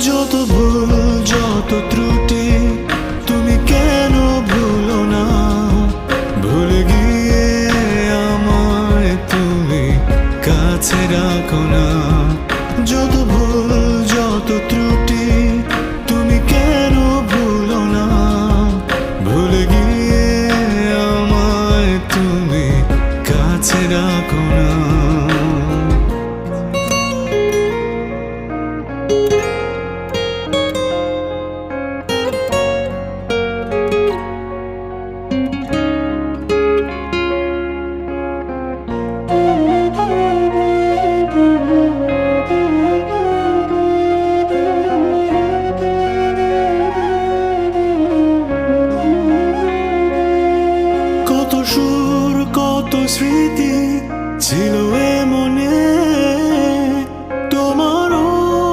যত ভুল যত ত্রুটি তুমি কেন ভুলো না, ভুলে গিয়ে আমায় তুমি কাছে রাখো না। যত ভুল যত ত্রুটি তুমি কেন ভুলো না, ভুলে গিয়ে আমায় তুমি কাছে রাখো না।